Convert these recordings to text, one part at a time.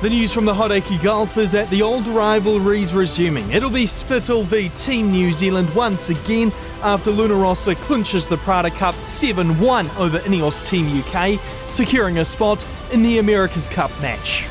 The news from the Hodaki Gulf is that the old rivalry's resuming. It'll be Spithill v Team New Zealand once again after Luna Rossa clinches the Prada Cup 7-1 over INEOS Team UK, securing a spot in the America's Cup match.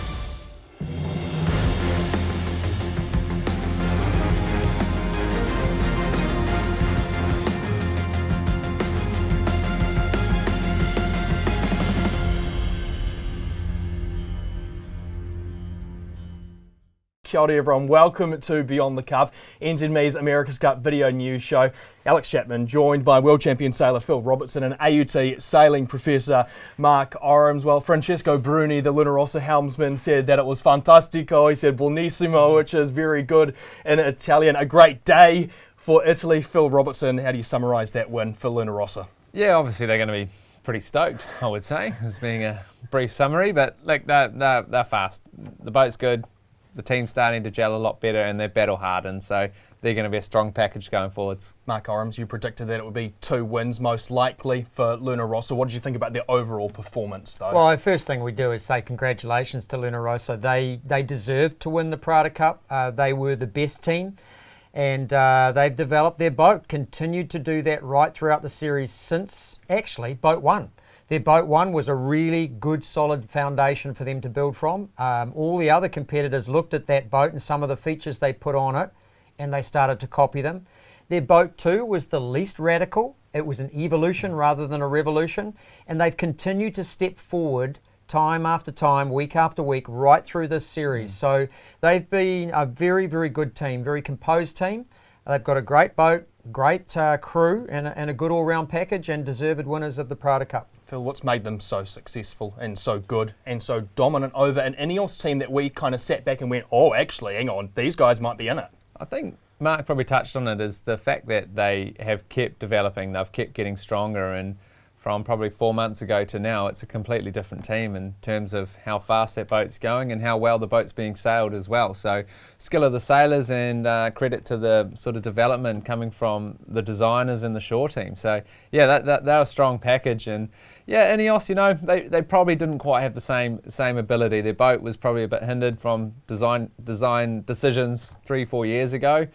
Kia ora everyone, welcome to Beyond the Cup, NZME's America's Cup video news show. Alex Chapman joined by world champion sailor Phil Robertson and AUT sailing professor Mark Orams. Well, Francesco Bruni, the Luna Rossa helmsman, said that it was fantastico. He said buonissimo, which is very good in Italian. A great day for Italy. Phil Robertson, how do you summarise that win for Luna Rossa? Yeah, obviously they're going to be pretty stoked, I would say, as being a brief summary, but like they're fast. The boat's good. The team's starting to gel a lot better and they're battle hardened, so they're going to be a strong package going forwards. Mark Orams, you predicted that it would be 2 wins most likely for Luna Rossa. What did you think about their overall performance though? Well, the first thing we do is say congratulations to Luna Rossa. They deserved to win the Prada Cup. They were the best team and they've developed their boat, continued to do that right throughout the series since actually boat 1. Their boat 1 was a really good, solid foundation for them to build from. All the other competitors looked at that boat and some of the features they put on it, and they started to copy them. Their boat 2 was the least radical. It was an evolution rather than a revolution, and they've continued to step forward time after time, week after week, right through this series. So they've been a very, very good team, very composed team. They've got a great boat, great crew, and a good all-round package, and deserved winners of the Prada Cup. Phil, what's made them so successful and so good and so dominant over an INEOS team that we kind of sat back and went, oh, actually, hang on, these guys might be in it? I think Mark probably touched on it, is the fact that they have kept developing, they've kept getting stronger, and from probably 4 months ago to now, it's a completely different team in terms of how fast that boat's going and how well the boat's being sailed as well. So skill of the sailors and credit to the sort of development coming from the designers and the shore team. So yeah, they're a strong package. And yeah, INEOS, you know, they probably didn't quite have the same ability. Their boat was probably a bit hindered from design decisions 3-4 years ago.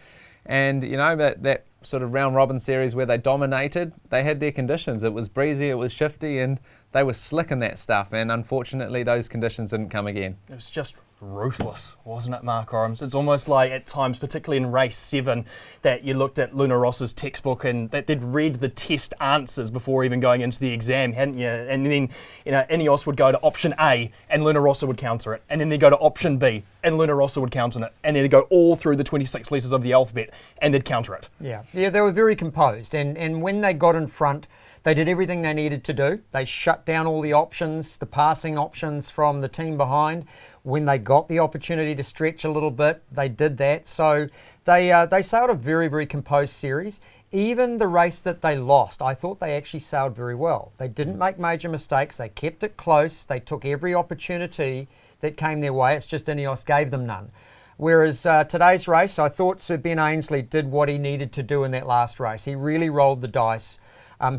And you know, that sort of round robin series where they dominated, they had their conditions. It was breezy, it was shifty, and they were slick in that stuff, and unfortunately those conditions didn't come again. It was just ruthless, wasn't it, Mark Orams? It's almost like at times, particularly in race 7, that you looked at Luna Rossa's textbook and that they'd read the test answers before even going into the exam, hadn't you? And then, you know, INEOS would go to option A and Luna Rossa would counter it, and then they'd go to option B and Luna Rossa would counter it, and then they'd go all through the 26 letters of the alphabet and they'd counter it. Yeah, they were very composed, and when they got in front, they did everything they needed to do. They shut down all the options, the passing options from the team behind. When they got the opportunity to stretch a little bit, they did that. So they sailed a very, very composed series. Even the race that they lost, I thought they actually sailed very well. They didn't make major mistakes. They kept it close. They took every opportunity that came their way. It's just INEOS gave them none. Whereas today's race, I thought Sir Ben Ainslie did what he needed to do in that last race. He really rolled the dice.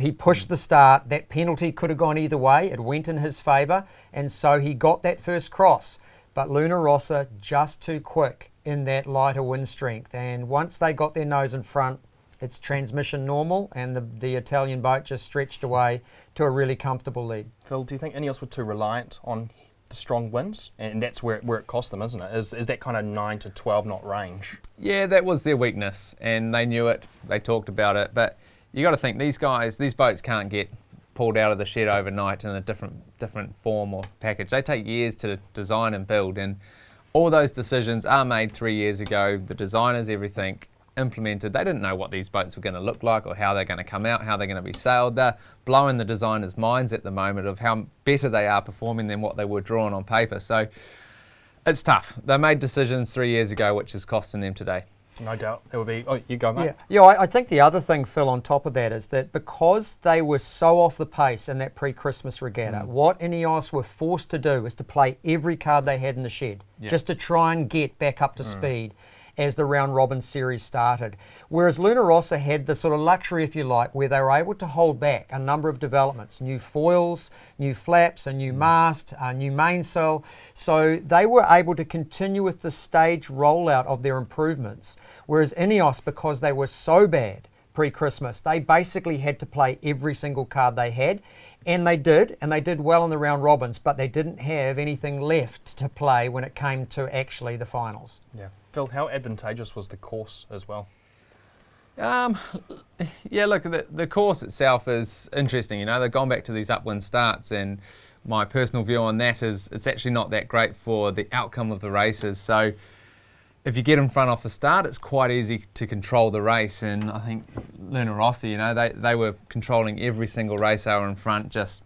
He pushed the start. That penalty could have gone either way. It went in his favour, and so he got that first cross. But Luna Rossa just too quick in that lighter wind strength, and once they got their nose in front, it's transmission normal, and the Italian boat just stretched away to a really comfortable lead. Phil, do you think INEOS were too reliant on the strong winds, and that's where it cost them, isn't it? Is that kind of 9 to 12 knot range? Yeah, that was their weakness, and they knew it. They talked about it, but you got to think these boats can't get pulled out of the shed overnight in a different form or package. They take years to design and build, and all those decisions are made 3 years ago. The designers, everything implemented. They didn't know what these boats were going to look like or how they're going to come out, how they're going to be sailed. They're blowing the designers' minds at the moment of how better they are performing than what they were drawn on paper. So it's tough. They made decisions 3 years ago, which is costing them today. No doubt. There will be. Oh, you go, mate. Yeah, I think the other thing, Phil, on top of that is that because they were so off the pace in that pre-Christmas regatta, what INEOS were forced to do was to play every card they had in the shed, just to try and get back up to speed. as the round robin series started. Whereas Luna Rossa had the sort of luxury, if you like, where they were able to hold back a number of developments, new foils, new flaps, a new mast, a new mainsail. So they were able to continue with the stage rollout of their improvements. Whereas INEOS, because they were so bad pre-Christmas, they basically had to play every single card they had. And they did well in the round robins, but they didn't have anything left to play when it came to actually the finals. Yeah. Phil, how advantageous was the course as well? Yeah, look, the course itself is interesting. You know, they've gone back to these upwind starts, and my personal view on that is it's actually not that great for the outcome of the races. So if you get in front off the start, it's quite easy to control the race. And I think Luna Rossa, you know, they were controlling every single race hour in front just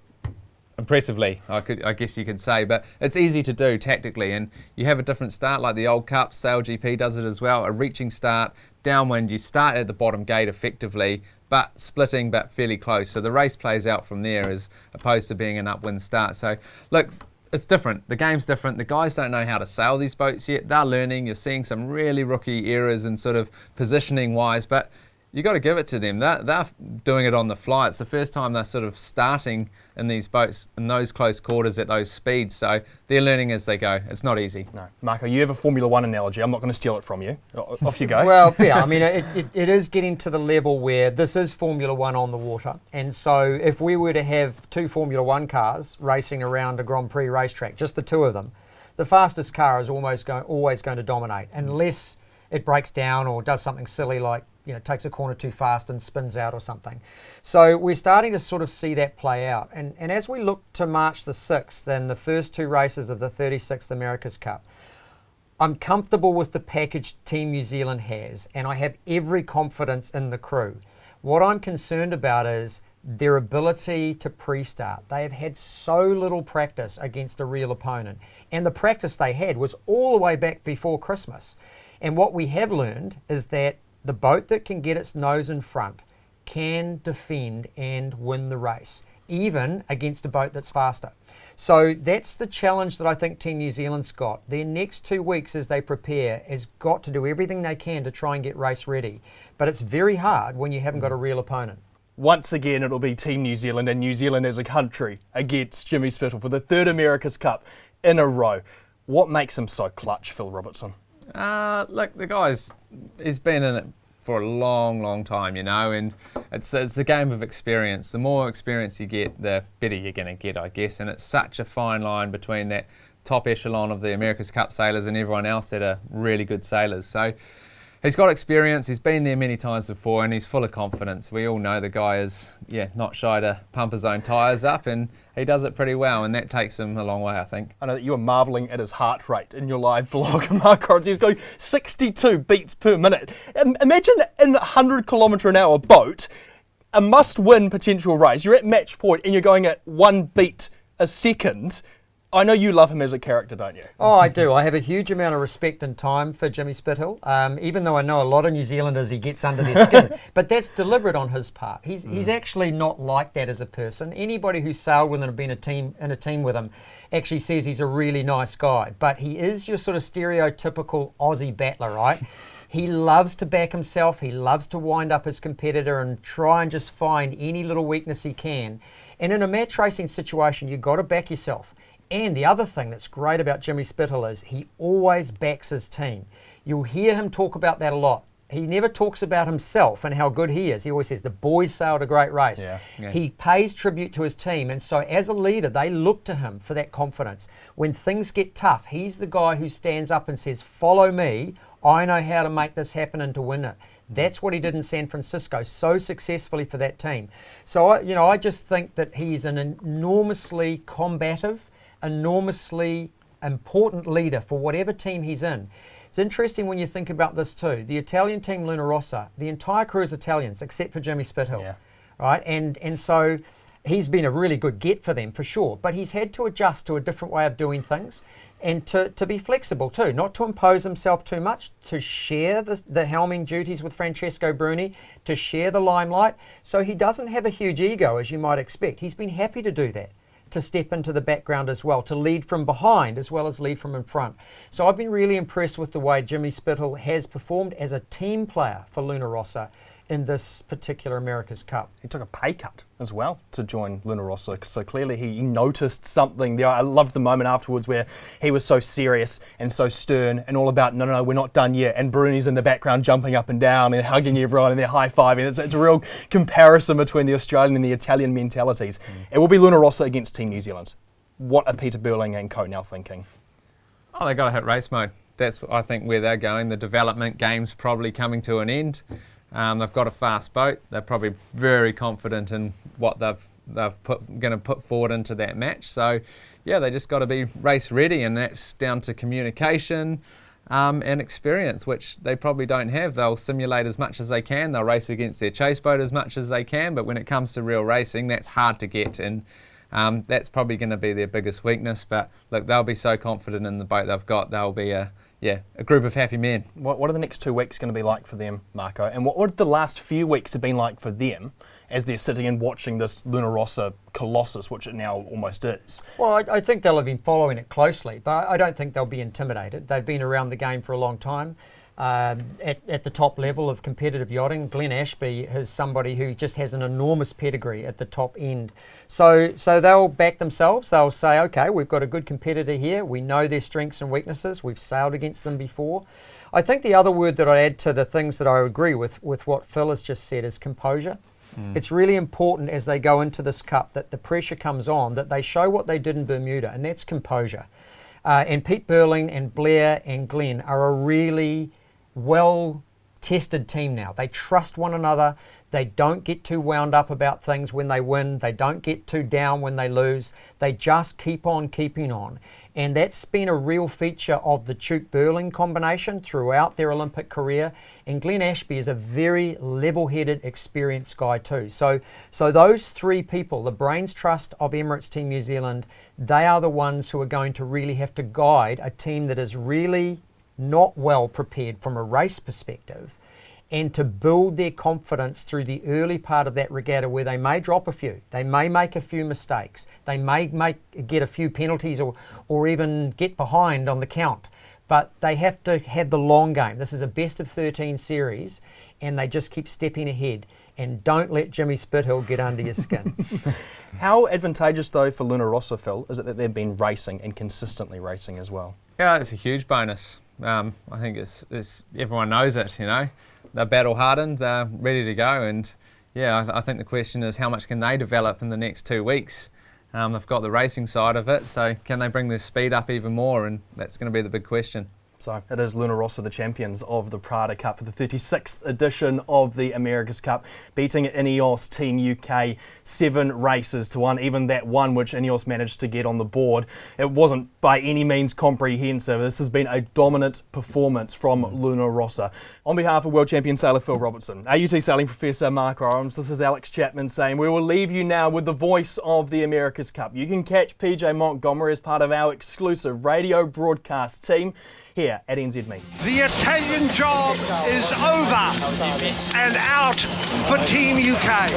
impressively, I guess you could say. But it's easy to do tactically, and you have a different start like the old Cup. Sail GP does it as well. A reaching start, downwind, you start at the bottom gate effectively, but splitting, but fairly close. So the race plays out from there as opposed to being an upwind start. So look, it's different. The game's different. The guys don't know how to sail these boats yet. They're learning. You're seeing some really rookie errors and sort of positioning wise, but you got to give it to them. They're doing it on the fly. It's the first time they're sort of starting in these boats in those close quarters at those speeds. So they're learning as they go. It's not easy. No. Marco, you have a Formula One analogy. I'm not going to steal it from you. Off you go. Well, yeah, I mean, it is getting to the level where this is Formula One on the water. And so if we were to have two Formula One cars racing around a Grand Prix racetrack, just the two of them, the fastest car is always going to dominate unless it breaks down or does something silly like, you know, takes a corner too fast and spins out or something. So we're starting to sort of see that play out. And as we look to March the 6th and the first two races of the 36th America's Cup, I'm comfortable with the package Team New Zealand has, and I have every confidence in the crew. What I'm concerned about is their ability to pre-start. They have had so little practice against a real opponent, and the practice they had was all the way back before Christmas. And what we have learned is that the boat that can get its nose in front can defend and win the race, even against a boat that's faster. So that's the challenge that I think Team New Zealand's got. Their next 2 weeks as they prepare has got to do everything they can to try and get race ready. But it's very hard when you haven't got a real opponent. Once again, it'll be Team New Zealand and New Zealand as a country against Jimmy Spithill for the third America's Cup in a row. What makes him so clutch, Phil Robertson? Look, the guy's he's been in it for a long, long time, you know, and it's a game of experience. The more experience you get, the better you're going to get, I guess. And it's such a fine line between that top echelon of the America's Cup sailors and everyone else that are really good sailors. So he's got experience, he's been there many times before, and he's full of confidence. We all know the guy is, not shy to pump his own tyres up, and he does it pretty well, and that takes him a long way, I think. I know that you were marvelling at his heart rate in your live blog, Marco. He's going 62 beats per minute. Imagine in a 100-kilometre-an-hour boat, a must-win potential race. You're at match point, and you're going at 1 beat a second. I know you love him as a character, don't you? Oh, I do. I have a huge amount of respect and time for Jimmy Spithill, even though I know a lot of New Zealanders he gets under their skin. But that's deliberate on his part. He's actually not like that as a person. Anybody who's sailed with him and been in a team with him actually says he's a really nice guy. But he is your sort of stereotypical Aussie battler, right? He loves to back himself. He loves to wind up his competitor and try and just find any little weakness he can. And in a match racing situation, you've got to back yourself. And the other thing that's great about Jimmy Spithill is he always backs his team. You'll hear him talk about that a lot. He never talks about himself and how good he is. He always says the boys sailed a great race. Yeah. He pays tribute to his team, and so as a leader, they look to him for that confidence. When things get tough, he's the guy who stands up and says, "Follow me. I know how to make this happen and to win it." That's what he did in San Francisco so successfully for that team. So I just think that he's an enormously combative, enormously important leader for whatever team he's in. It's interesting when you think about this too. The Italian team Luna Rossa, the entire crew is Italians except for Jimmy Spithill, right? And so he's been a really good get for them for sure, but he's had to adjust to a different way of doing things and to be flexible too, not to impose himself too much, to share the helming duties with Francesco Bruni, to share the limelight. So he doesn't have a huge ego as you might expect. He's been happy to do that. to step into the background as well, to lead from behind as well as lead from in front. So I've been really impressed with the way Jimmy Spithill has performed as a team player for Luna Rossa in this particular America's Cup. He took a pay cut as well to join Luna Rossa, so clearly he noticed something there. I loved the moment afterwards where he was so serious and so stern and all about, no, we're not done yet. And Bruni's in the background jumping up and down and hugging everyone and they're high-fiving. It's a real comparison between the Australian and the Italian mentalities. It will be Luna Rossa against Team New Zealand. What are Peter Burling and co now thinking? Oh, they got to hit race mode. That's, I think, where they're going. The development game's probably coming to an end. They've got a fast boat. They're probably very confident in what they're going to put forward into that match. So, yeah, they just got to be race ready, and that's down to communication and experience, which they probably don't have. They'll simulate as much as they can. They'll race against their chase boat as much as they can, but when it comes to real racing, that's hard to get, and that's probably going to be their biggest weakness. But look, they'll be so confident in the boat they've got. They'll be a group of happy men. What are the next 2 weeks going to be like for them, Marco? And what would the last few weeks have been like for them as they're sitting and watching this Luna Rossa colossus, which it now almost is? Well, I think they'll have been following it closely, but I don't think they'll be intimidated. They've been around the game for a long time. At the top level of competitive yachting, Glenn Ashby is somebody who just has an enormous pedigree at the top end. So they'll back themselves. They'll say, okay, we've got a good competitor here. We know their strengths and weaknesses. We've sailed against them before. I think the other word that I add to the things that I agree with what Phil has just said is composure. It's really important as they go into this cup that the pressure comes on, that they show what they did in Bermuda, and that's composure. And Pete Burling and Blair and Glenn are a really well-tested team now. They trust one another. They don't get too wound up about things when they win. They don't get too down when they lose. They just keep on keeping on. And that's been a real feature of the Tuke-Burling combination throughout their Olympic career. And Glenn Ashby is a very level-headed, experienced guy too. So those three people, the brains trust of Emirates Team New Zealand, they are the ones who are going to really have to guide a team that is really not well prepared from a race perspective, and to build their confidence through the early part of that regatta where they may drop a few, they may make a few mistakes, they may get a few penalties or even get behind on the count, but they have to have the long game. This is a best of 13 series, and they just keep stepping ahead, and don't let Jimmy Spithill get under your skin. How advantageous though for Luna Rossa, Phil, is it that they've been racing and consistently racing as well? Yeah, it's a huge bonus. I think it's everyone knows it, you know. They're battle hardened, they're ready to go, and yeah, I think the question is how much can they develop in the next 2 weeks? They've got the racing side of it, so can they bring their speed up even more? And that's going to be the big question. So it is Luna Rossa, the champions of the Prada Cup for the 36th edition of the America's Cup, beating INEOS Team UK 7 races to 1, even that one which INEOS managed to get on the board. It wasn't by any means comprehensive. This has been a dominant performance from Luna Rossa. On behalf of World Champion sailor Phil Robertson, AUT Sailing Professor Mark Orams, this is Alex Chapman saying we will leave you now with the voice of the America's Cup. You can catch PJ Montgomery as part of our exclusive radio broadcast team here at NZME. The Italian job is over and out for Team UK.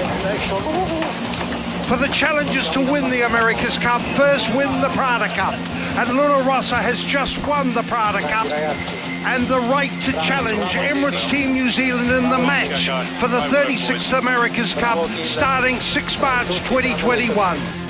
For the challengers to win the America's Cup, first win the Prada Cup. And Luna Rossa has just won the Prada Cup and the right to challenge Emirates Team New Zealand in the match for the 36th America's Cup starting 6 March 2021.